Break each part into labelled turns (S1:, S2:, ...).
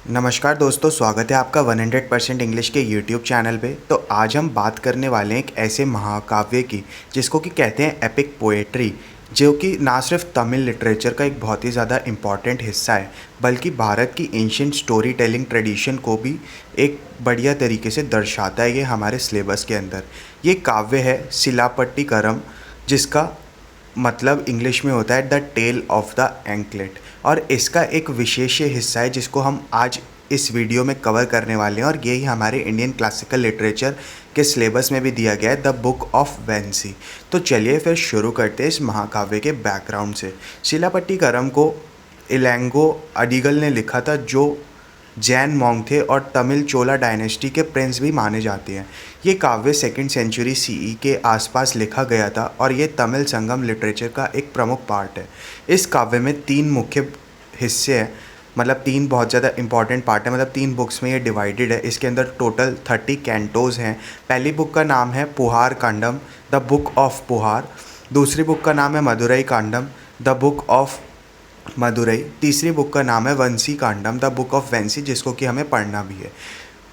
S1: नमस्कार दोस्तों, स्वागत है आपका 100% इंग्लिश के यूट्यूब चैनल पे। तो आज हम बात करने वाले हैं एक ऐसे महाकाव्य की जिसको कि कहते हैं एपिक पोएट्री, जो कि ना सिर्फ तमिल लिटरेचर का एक बहुत ही ज़्यादा इम्पॉर्टेंट हिस्सा है बल्कि भारत की एंशिएंट स्टोरी टेलिंग ट्रेडिशन को भी एक बढ़िया तरीके से दर्शाता है ये हमारे सिलेबस के अंदर। ये काव्य है सिलापट्टिकरम, जिसका मतलब इंग्लिश में होता है the tale of the anklet, और इसका एक विशेष हिस्सा है जिसको हम आज इस वीडियो में कवर करने वाले हैं। और यही हमारे इंडियन क्लासिकल लिटरेचर के सिलेबस में भी दिया गया है, द बुक ऑफ वेंसी। तो चलिए फिर शुरू करते हैं इस महाकाव्य के बैकग्राउंड से। सिलापट्टिकरम को इलैंगो अडिगल ने लिखा था, जो जैन मॉन्क थे और तमिल चोला डायनेस्टी के प्रिंस भी माने जाते हैं। ये काव्य 2nd सेंचुरी सीई के आसपास लिखा गया था और ये तमिल संगम लिटरेचर का एक प्रमुख पार्ट है। इस काव्य में 3 मुख्य हिस्से हैं, मतलब 3 बहुत ज़्यादा इंपॉर्टेंट पार्ट है, मतलब 3 बुक्स में ये डिवाइडेड है। इसके अंदर टोटल 30 कैंटोज़ हैं। पहली बुक का नाम है Puhar Kandam, the book of Puhar. दूसरी बुक का नाम है Madurai Kandam, the book of Madurai. तीसरी बुक का नाम है Vanchi Kandam, the book of Vanchi, जिसको कि हमें पढ़ना भी है।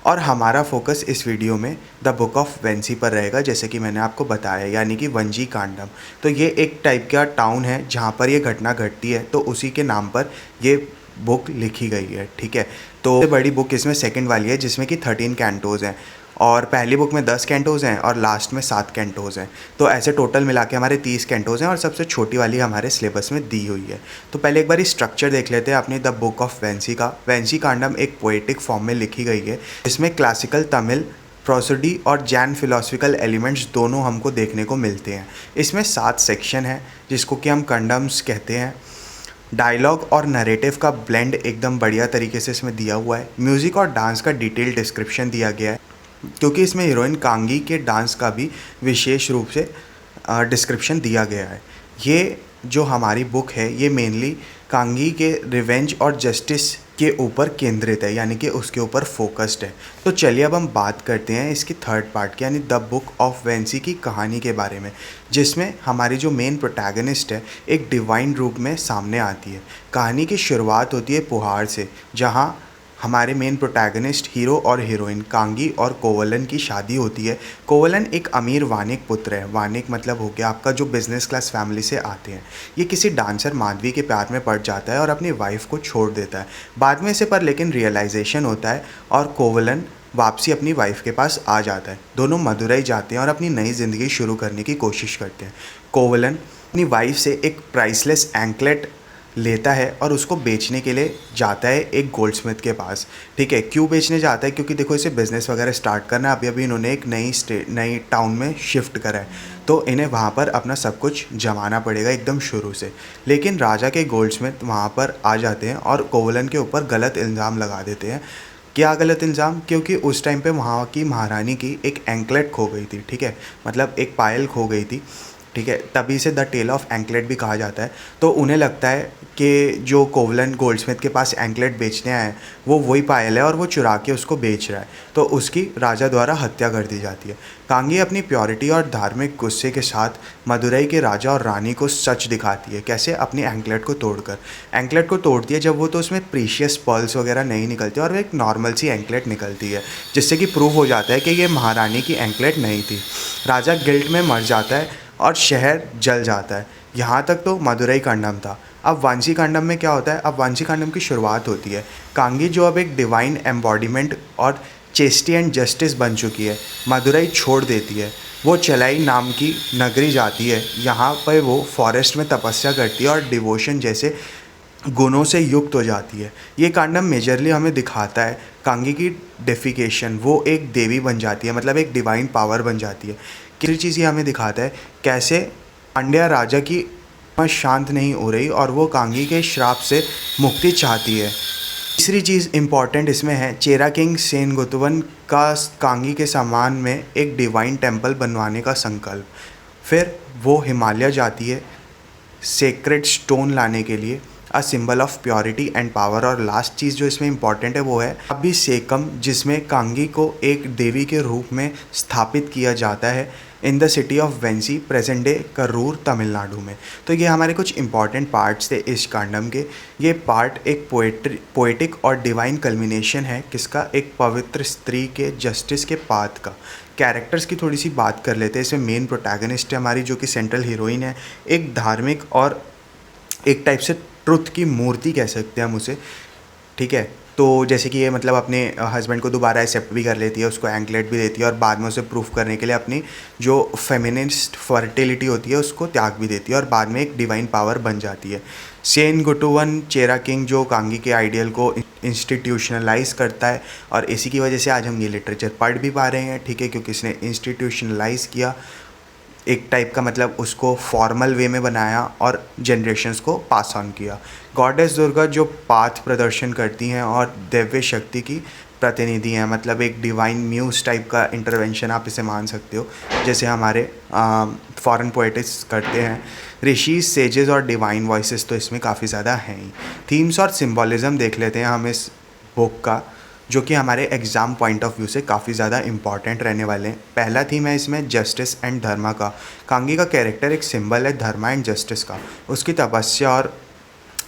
S1: और हमारा फोकस इस वीडियो में द बुक ऑफ वेंसी पर रहेगा, जैसे कि मैंने आपको बताया, यानी कि वंजी कांडम। तो ये एक टाइप का टाउन है जहाँ पर ये घटना घटती है, तो उसी के नाम पर ये बुक लिखी गई है। ठीक है, तो बड़ी बुक इसमें सेकंड वाली है जिसमें कि 13 कैंटोज़ हैं, और पहली बुक में 10 कैंटोज़ हैं और लास्ट में 7 कैंटोज़ हैं। तो ऐसे टोटल मिला के हमारे 30 कैंटोज़ हैं और सबसे छोटी वाली हमारे सिलेबस में दी हुई है। तो पहले एक बार स्ट्रक्चर देख लेते हैं अपनी द बुक ऑफ वेंसी का। वेंसी कांडम एक पोएटिक फॉर्म में लिखी गई है, इसमें क्लासिकल तमिल प्रोसोडी और जैन फिलोसफिकल एलिमेंट्स दोनों हमको देखने को मिलते हैं। इसमें 7 सेक्शन है जिसको कि हम कंडम्स कहते हैं। डायलॉग और नरेटिव का ब्लेंड एकदम बढ़िया तरीके से इसमें दिया हुआ है। म्यूज़िक और डांस का डिटेल डिस्क्रिप्शन दिया गया है, क्योंकि इसमें हीरोइन कांगी के डांस का भी विशेष रूप से डिस्क्रिप्शन दिया गया है। ये जो हमारी बुक है ये मेनली कांगी के रिवेंज और जस्टिस के ऊपर केंद्रित है, यानी कि उसके ऊपर फोकस्ड है। तो चलिए अब हम बात करते हैं इसकी थर्ड पार्ट की, यानी द बुक ऑफ वेंसी की कहानी के बारे में, जिसमें हमारी जो मेन प्रोटैगनिस्ट है एक डिवाइन रूप में सामने आती है। कहानी की शुरुआत होती है पुहार से, जहाँ हमारे मेन प्रोटैगनिस्ट हीरो और हीरोइन कांगी और कोवलन की शादी होती है। कोवलन एक अमीर वानिक पुत्र है। वानिक मतलब हो गया आपका जो बिजनेस क्लास फैमिली से आते हैं। ये किसी डांसर माधवी के प्यार में पड़ जाता है और अपनी वाइफ को छोड़ देता है। बाद में इसे पर लेकिन रियलाइजेशन होता है और कोवलन वापसी अपनी वाइफ के पास आ जाता है। दोनों मदुरई जाते हैं और अपनी नई ज़िंदगी शुरू करने की कोशिश करते हैं। कोवलन अपनी वाइफ से एक प्राइसलेस एंकलेट लेता है और उसको बेचने के लिए जाता है एक गोल्डस्मिथ के पास। ठीक है, क्यों बेचने जाता है? क्योंकि देखो इसे बिज़नेस वगैरह स्टार्ट करना है। अभी इन्होंने एक नई टाउन में शिफ्ट करा है, तो इन्हें वहाँ पर अपना सब कुछ जमाना पड़ेगा एकदम शुरू से। लेकिन राजा के गोल्डस्मिथ वहाँ पर आ जाते हैं और कोवलन के ऊपर गलत इल्ज़ाम लगा देते हैं। क्या गलत इल्ज़ाम? क्योंकि उस टाइम पे वहाँ की महारानी की एक एंकलेट खो गई थी। ठीक है, मतलब एक पायल खो गई थी। ठीक है, तभी से द टेल ऑफ एंकलेट भी कहा जाता है। तो उन्हें लगता है कि जो कोवलन गोल्डस्मिथ के पास एंकलेट बेचने आया है वो वही पायल है और वो चुरा के उसको बेच रहा है, तो उसकी राजा द्वारा हत्या कर दी जाती है। कांगी अपनी प्योरिटी और धार्मिक गुस्से के साथ मदुरई के राजा और रानी को सच दिखाती है। कैसे? अपनी एंकलेट को तोड़कर। एंकलेट को तोड़ती है जब वो, तो उसमें प्रीशियस पर्ल्स वगैरह नहीं निकलती और वो एक नॉर्मल सी एंकलेट निकलती है, जिससे कि प्रूव हो जाता है कि ये महारानी की एंकलेट नहीं थी। राजा गिल्ट में मर जाता है और शहर जल जाता है। यहाँ तक तो मदुरई कांडम था। अब वांशी कांडम में क्या होता है? अब वांशी कांडम की शुरुआत होती है। कांगी जो अब एक डिवाइन एम्बॉडीमेंट और चेस्टी एंड जस्टिस बन चुकी है, मदुरई छोड़ देती है। वो चलाई नाम की नगरी जाती है। यहाँ पर वो फॉरेस्ट में तपस्या करती है और डिवोशन जैसे गुणों से युक्त हो जाती है। ये कांडम मेजरली हमें दिखाता है कांगी की डेफिकेशन। वो एक देवी बन जाती है, मतलब एक डिवाइन पावर बन जाती है। किसी चीज़ ये हमें दिखाता है कैसे पांड्या राजा की शांत नहीं हो रही और वो कांगी के श्राप से मुक्ति चाहती है। तीसरी चीज़ इम्पॉर्टेंट इसमें है चेरा किंग सेनगुतवन का कांगी के सामान में एक डिवाइन टेम्पल बनवाने का संकल्प। फिर वो हिमालय जाती है सेक्रेड स्टोन लाने के लिए, a symbol of purity and power. और लास्ट चीज़ जो इसमें इंपॉर्टेंट है वो है अभिषेकम, जिसमें कांगी को एक देवी के रूप में स्थापित किया जाता है। In the city of Vanchi, present day Karur, Tamil Nadu में। तो ये हमारे कुछ इंपॉर्टेंट पार्ट्स थे इस कांडम के। ये पार्ट एक पोएटिक और डिवाइन कल्मिनेशन है किसका, एक पवित्र स्त्री के जस्टिस के पाथ का। कैरेक्टर्स की थोड़ी सी बात कर लेते हैं। इसमें मेन प्रोटैगनिस्ट है हमारी जो कि सेंट्रल हीरोइन है, एक धार्मिक और एक टाइप से ट्रुथ की मूर्ति कह सकते हैं हम उसे, ठीक है। तो जैसे कि ये मतलब अपने हस्बैंड को दोबारा एक्सेप्ट भी कर लेती है, उसको एंकलेट भी देती है और बाद में उसे प्रूफ करने के लिए अपनी जो फेमिनिस्ट फर्टिलिटी होती है उसको त्याग भी देती है और बाद में एक डिवाइन पावर बन जाती है। सेन गुटुवन चेरा किंग जो कांगी के आइडियल को इंस्टीट्यूशनलाइज करता है और इसी की वजह से आज हम ये लिटरेचर पढ़ भी पा रहे हैं, ठीक है, क्योंकि इसने इंस्टीट्यूशनलाइज किया, एक टाइप का मतलब उसको फॉर्मल वे में बनाया और जनरेशन्स को पास ऑन किया। गॉडेस दुर्गा जो पाथ प्रदर्शन करती हैं और दिव्य शक्ति की प्रतिनिधि हैं, मतलब एक डिवाइन म्यूज टाइप का इंटरवेंशन आप इसे मान सकते हो, जैसे हमारे फॉरेन पोएटिक्स करते हैं। ऋषि, सेजेस और डिवाइन वॉइसेस तो इसमें काफ़ी ज़्यादा हैं ही। थीम्स और सिम्बॉलिज़म देख लेते हैं हम इस बुक का, जो कि हमारे एग्ज़ाम पॉइंट ऑफ व्यू से काफ़ी ज़्यादा इंपॉर्टेंट रहने वाले हैं। पहला थीम है इसमें जस्टिस एंड धर्मा का। कांगी का कैरेक्टर एक सिंबल है धर्मा एंड जस्टिस का। उसकी तपस्या और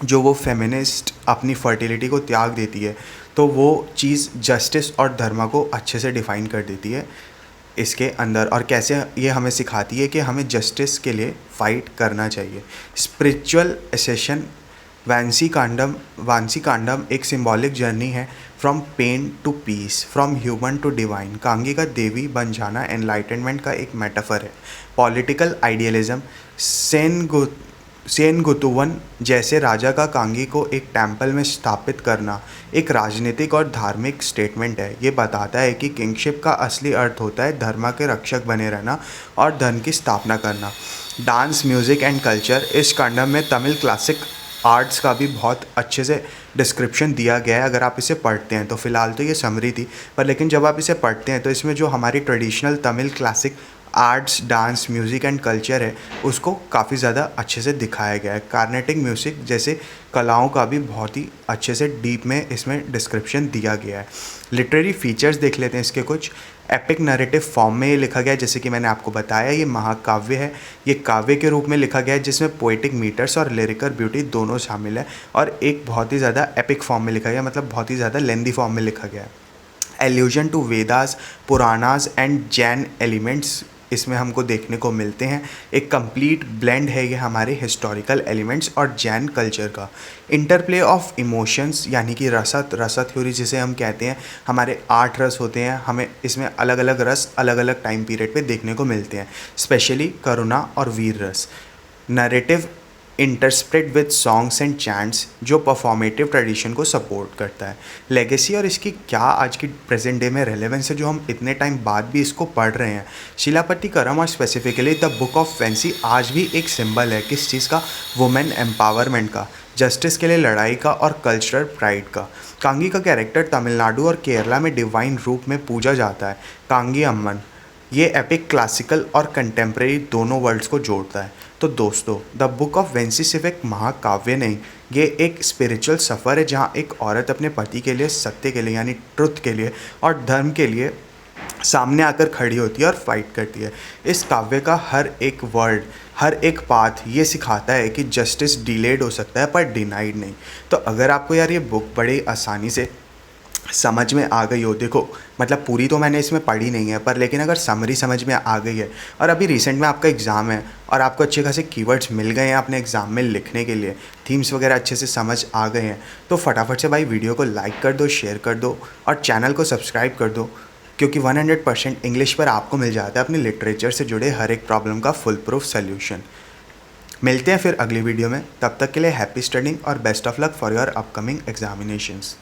S1: जो वो फेमिनिस्ट अपनी फर्टिलिटी को त्याग देती है, तो वो चीज़ जस्टिस और धर्मा को अच्छे से डिफ़ाइन कर देती है इसके अंदर, और कैसे ये हमें सिखाती है कि हमें जस्टिस के लिए फ़ाइट करना चाहिए। स्पिरिचुअल एसेशन, वांसी कांडम एक सिंबॉलिक जर्नी है from pain to peace, from human to divine. Kannagi का देवी बन जाना एनलाइटनमेंट का एक मेटाफर है। पॉलिटिकल आइडियलिज्म, सेन गुतुवन जैसे राजा का कांगी को एक टेम्पल में स्थापित करना एक राजनीतिक और धार्मिक स्टेटमेंट है। ये बताता है कि किंगशिप का असली अर्थ होता है धर्म के रक्षक बने रहना और धन की स्थापना करना। डांस, म्यूज़िक एंड कल्चर, इस कांडम में तमिल क्लासिक आर्ट्स का भी बहुत अच्छे से डिस्क्रिप्शन दिया गया है अगर आप इसे पढ़ते हैं तो। फ़िलहाल तो ये समरी थी, पर लेकिन जब आप इसे पढ़ते हैं तो इसमें जो हमारी traditional Tamil classic arts, dance, music and culture है उसको काफ़ी ज़्यादा अच्छे से दिखाया गया है। कार्नेटिक म्यूज़िक जैसे कलाओं का भी बहुत ही अच्छे से डीप में इसमें डिस्क्रिप्शन दिया गया है। लिटरेरी फीचर्स देख लेते हैं इसके कुछ। एपिक नैरेटिव फॉर्म में ये लिखा गया है, जैसे कि मैंने आपको बताया ये महाकाव्य है। ये काव्य के रूप में लिखा गया है जिसमें पोएटिक मीटर्स और लिरिकल ब्यूटी दोनों शामिल है, और एक बहुत ही ज़्यादा एपिक फॉर्म में लिखा गया, मतलब बहुत ही ज़्यादा लेंदी फॉर्म में लिखा गया है। Allusion to Vedas, Puranas and Jain elements इसमें हमको देखने को मिलते हैं। एक कंप्लीट ब्लेंड है ये हमारे हिस्टोरिकल एलिमेंट्स और जैन कल्चर का। इंटरप्ले ऑफ इमोशंस, यानी कि रस थ्योरी जिसे हम कहते हैं, हमारे 8 रस होते हैं, हमें इसमें अलग अलग रस अलग अलग टाइम पीरियड पे देखने को मिलते हैं, स्पेशली करुणा और वीर रस। Narrative interspersed with songs and chants जो परफॉर्मेटिव ट्रेडिशन को सपोर्ट करता है। लेगेसी और इसकी क्या आज की प्रेजेंट डे में रेलेवेंस है जो हम इतने टाइम बाद भी इसको पढ़ रहे हैं। शिलापतिकरम और specifically the book of Vensi आज भी एक सिंबल है किस चीज़ का, वुमेन एम्पावरमेंट का, जस्टिस के लिए लड़ाई का और कल्चरल प्राइड का। कांगी का कैरेक्टर तमिलनाडु और केरला में डिवाइन रूप में पूजा जाता है, कांगी अम्मन। ये एपिक क्लासिकल और कंटेम्प्रेरी दोनों वर्ल्ड्स को जोड़ता है। तो दोस्तों, द बुक ऑफ वेंसी सिर्फ एक महाकाव्य नहीं, ये एक स्पिरिचुअल सफ़र है जहाँ एक औरत अपने पति के लिए, सत्य के लिए यानी ट्रुथ के लिए और धर्म के लिए सामने आकर खड़ी होती है और फाइट करती है। इस काव्य का हर एक वर्ड, हर एक पाथ ये सिखाता है कि जस्टिस डिलेड हो सकता है पर डिनाइड नहीं। तो अगर आपको यार ये बुक बड़ी आसानी से समझ में आ गई हो, देखो मतलब पूरी तो मैंने इसमें पढ़ी नहीं है, पर लेकिन अगर समरी समझ में आ गई है और अभी रिसेंट में आपका एग्ज़ाम है और आपको अच्छे खासे कीवर्ड्स मिल गए हैं अपने एग्ज़ाम में लिखने के लिए, थीम्स वगैरह अच्छे से समझ आ गए हैं, तो फटाफट से भाई वीडियो को लाइक कर दो, शेयर कर दो और चैनल को सब्सक्राइब कर दो, क्योंकि 100% इंग्लिश पर आपको मिल जाता है अपनी लिटरेचर से जुड़े हर एक प्रॉब्लम का फुल प्रूफ सोल्यूशन। मिलते हैं फिर अगली वीडियो में, तब तक के लिए हैप्पी स्टडिंग और best of luck for your upcoming examinations.